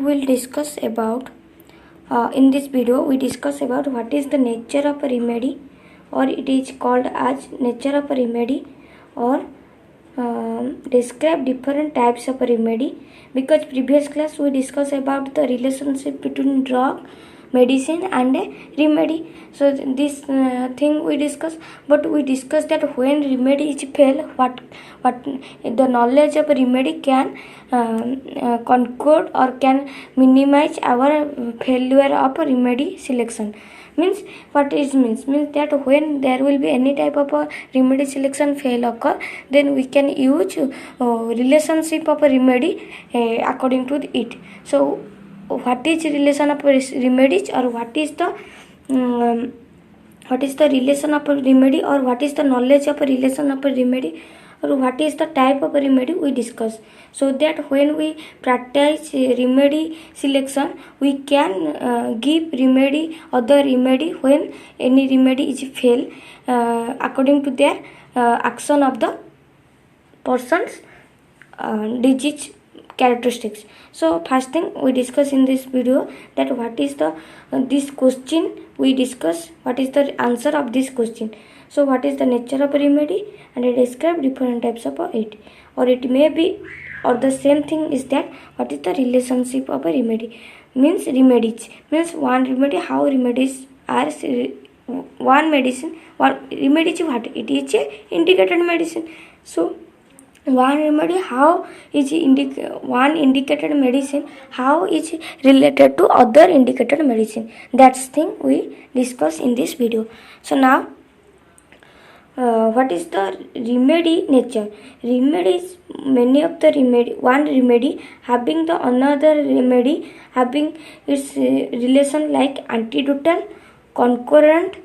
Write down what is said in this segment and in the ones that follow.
we'll discuss about in this video we discuss about what is the nature of a remedy, or it is called as nature of a remedy, or describe different types of a remedy. Because previous class we discussed about the relationship between drug, medicine and a remedy. So this thing we discuss, but we discussed that when remedy is fail, what the knowledge of remedy can concord or can minimize our failure of remedy selection. Means what it means that when there will be any type of a remedy selection fail occur, then we can use relationship of a remedy according to it. So what is relation of remedies, or what is the relation of a remedy, or what is the knowledge of a relation of a remedy, or what is the type of a remedy we discuss, so that when we practice remedy selection we can give remedy other remedy when any remedy is fail according to their action of the person's disease characteristics. So first thing we discuss in this video that what is the this question we discuss, what is the answer of this question. So what is the nature of a remedy, and I describe different types of it, or it may be, or the same thing is that what is the relationship of a remedy. Means remedies means one remedy, how remedies are one medicine, one remedy is what it is a indicated medicine. So one remedy how is one indicated medicine how is related to other indicated medicine. That's thing we discuss in this video. So now what is the remedy nature? Remedies, many of the remedy, one remedy having the another remedy having its relation like antidotal, concurrent,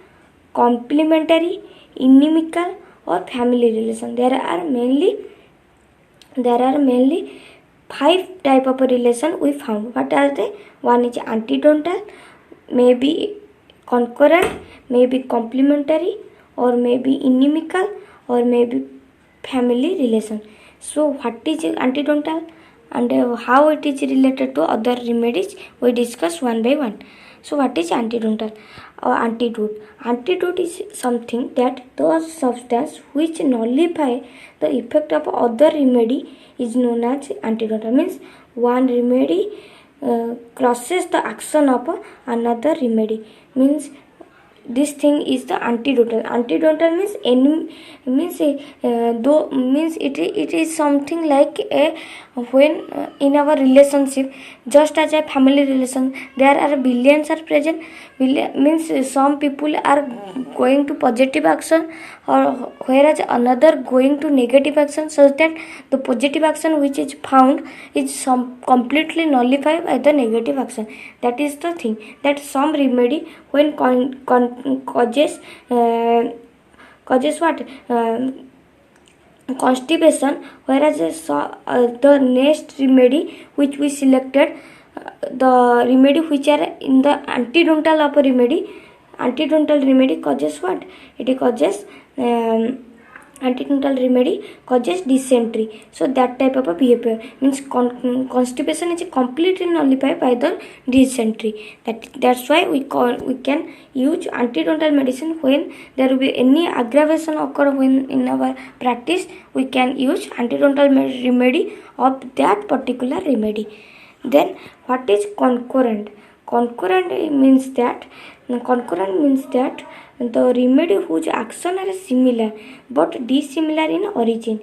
complementary, inimical or family relation. There are mainly 5 type of relation we found. What are they? One is antidotal, maybe concurrent, maybe complementary, or maybe inimical, or maybe family relation. So what is antidotal and how it is related to other remedies we discuss one by one. So what is antidotal or antidote? Antidote is something that those substance which nullify the effect of other remedy is known as antidotal. Means one remedy crosses the action of another remedy. Means this thing is the antidotal. Antidotal means means it is something like a when in our relationship, just as a family relation, there are billions are present. Means some people are going to positive action, or whereas another going to negative action, such that the positive action which is found is some completely nullified by the negative action. That is the thing, that some remedy when causes what constipation, whereas the next remedy which we selected, the remedy which are in the antidotal of a remedy, antidotal remedy causes what? It causes antidotal remedy causes dysentery. So that type of a behavior means constipation is completely nullified by the dysentery. That's why we can use antidotal medicine when there will be any aggravation occur. When in our practice we can use antidotal remedy of that particular remedy. Then what is concurrent? Concurrent means that the remedy whose action are similar but dissimilar in origin.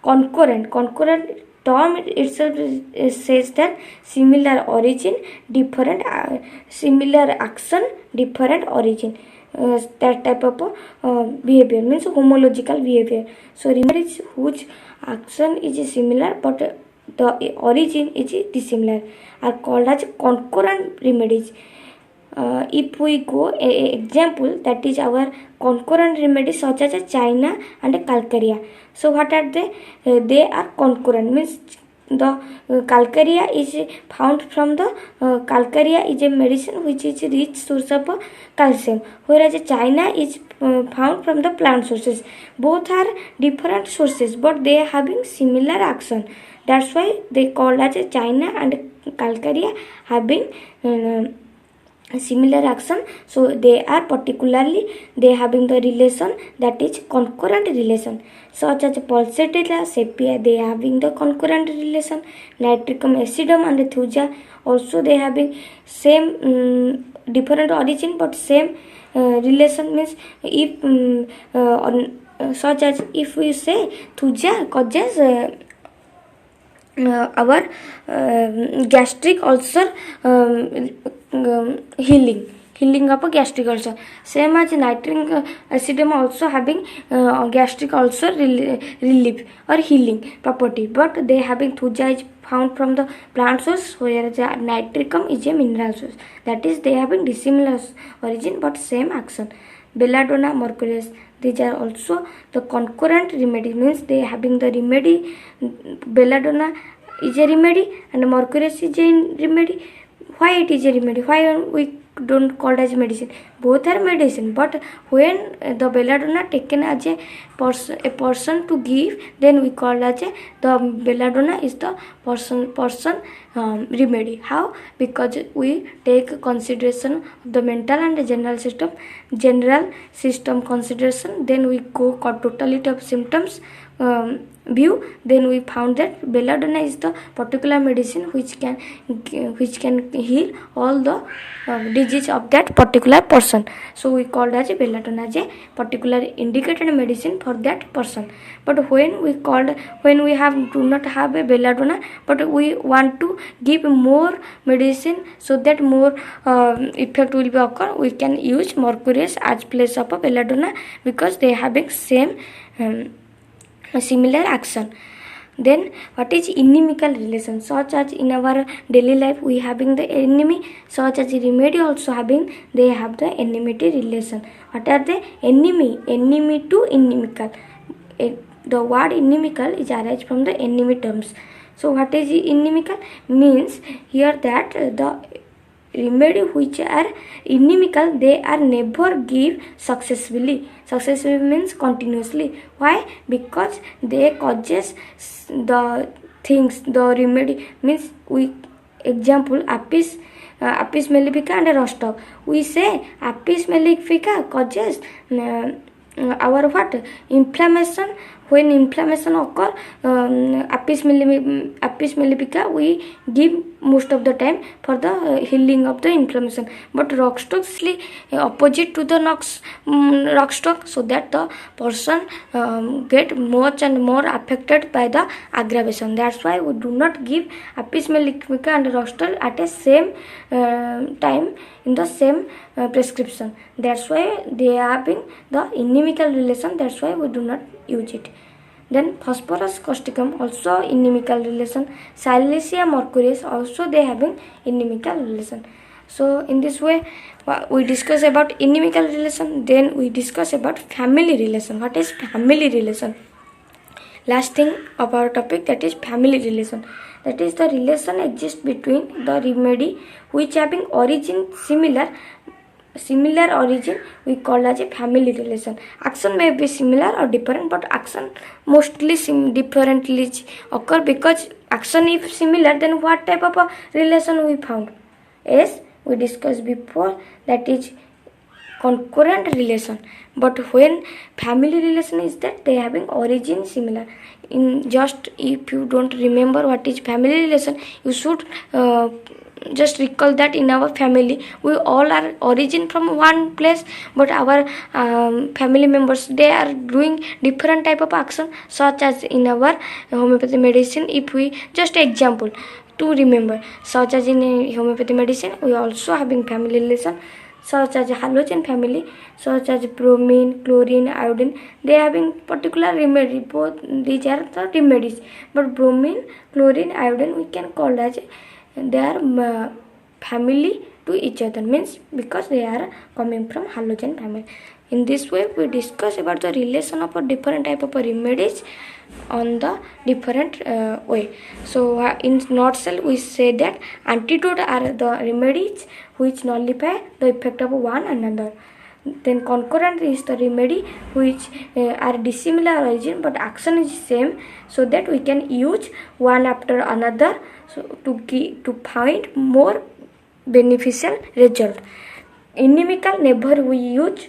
Concurrent term itself says that similar origin, different similar action, different origin. That type of behavior means homological behavior. So remedies whose action is similar but the origin is dissimilar are called as concurrent remedies. If we go example, that is our concurrent remedies such as China and Calcarea. So what are they? They are concurrent, means the Calcarea is found from the Calcarea is a medicine which is rich source of calcium, whereas China is found from the plant sources. Both are different sources but they are having similar action. That's why they called as China and calcarea having similar action, so they are particularly they having the relation that is concurrent relation, such as Pulsatilla sepia, they having the concurrent relation. Nitricum acidum and Thuja also they having same different origin but same relation, means if such as if we say Thuja causes our gastric ulcer healing of a gastric ulcer, same as nitric acidum also having gastric ulcer relief or healing property, but they having Thuja is found from the plant source, whereas nitricum is a mineral source, that is they having dissimilar origin but same action. Belladonna, mercurius, these are also the concurrent remedy, means they having the remedy. Belladonna is a remedy and mercurius is a remedy. Why it is a remedy? Why we don't call it as medicine? Both are medicine, but when the belladonna taken as a person to give, then we call as a the belladonna is the person remedy. How? Because we take consideration of the mental and general system consideration, then we go totality of symptoms view, then we found that belladonna is the particular medicine which can heal all the disease of that particular person, so we called as a belladonna as a particular indicated medicine for that person. But when we do not have a belladonna, but we want to give more medicine so that more effect will be occur, we can use mercurius as place of a belladonna because they having same similar action. Then what is inimical relation? Such as in our daily life we having the enemy, such as remedy also having, they have the enmity relation. What are the enemy to inimical? The word inimical is arise from the enemy terms. So what is inimical? Means here that the remedy which are inimical, they are never give successfully means continuously. Why? Because they causes the things, the remedy means we example apis mellifica and rostock. We say apis mellifica causes our what? Inflammation. When inflammation occur, apis mellifica we give most of the time for the healing of the inflammation, but rockstock is opposite to the rockstock, so that the person get much and more affected by the aggravation. That's why we do not give apis mellifica and rockstock at the same time in the same prescription. That's why they are having the inimical relation, that's why we do not use it. Then phosphorus causticum also inimical relation. Silesia mercurius also they having inimical relation. So in this way we discuss about inimical relation. Then we discuss about family relation. What is family relation? Last thing of our topic, that is family relation. That is the relation exists between the remedy which having origin similar origin, we call as a family relation. Action may be similar or different, but action mostly differently occur, because action if similar, then what type of a relation we found? As we discussed before, that is concurrent relation. But when family relation is that they having origin similar. In just if you don't remember what is family relation, you should just recall that in our family we all are origin from one place, but our family members, they are doing different type of action, such as in our homeopathy medicine. If we just example to remember, such as in homeopathy medicine we also having family relation, such as halogen family, such as bromine, chlorine, iodine, they having particular remedy. Both these are the remedies, but bromine, chlorine, iodine we can call as they are family to each other, means because they are coming from halogen family. In this way we discuss about the relation of a different type of remedies on the different way. So in nutshell we say that antidote are the remedies which nullify the effect of one another. Then concurrent is the remedy which are dissimilar origin but action is same, so that we can use one after another, so to find more beneficial result. Inimical never we use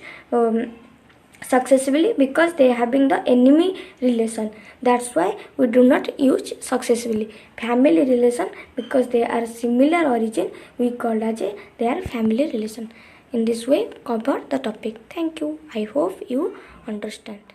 successfully because they are having the enemy relation. That's why we do not use successfully. Family relation, because they are similar origin, we call as they are family relation. In this way cover the topic. Thank you. I hope you understand.